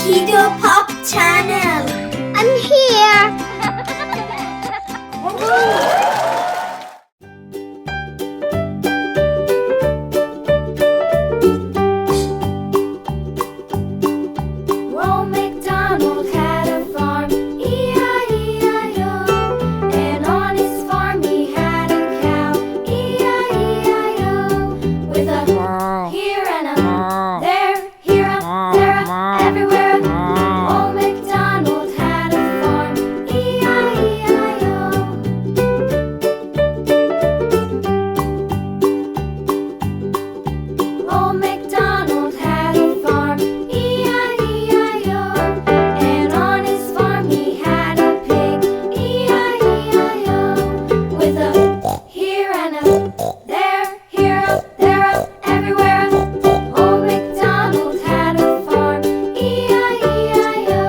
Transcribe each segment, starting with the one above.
Kiddo Pop Channel. I'm here. Old MacDonald had a farm, E-I-E-I-O. And on his farm he had a cow, E-I-E-I-O. With a here and a there, here a, there a, everywhere. Old MacDonald had a farm, E-I-E-I-O. Old MacDonald had a farm, E-I-E-I-O. And on his farm he had a pig, E-I-E-I-O. With a here and a there, here a, there a, everywhere. Old MacDonald had a farm, E-I-E-I-O.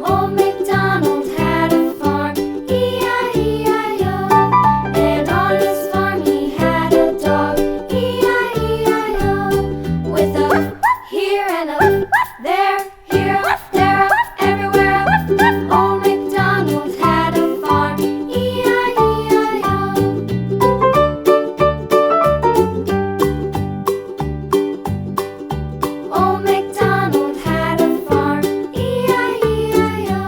Old MacDonald had a farm, E-I-E-I-O. And on his farm he had a dog, E-I-E-I-O. With a here and a there, here a, there a, everywhere. Old MacDonald had a farm, E-I-E-I-O. Old MacDonald had a farm, E-I-E-I-O.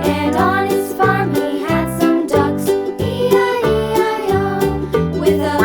And on his farm he had some ducks, E-I-E-I-O. With a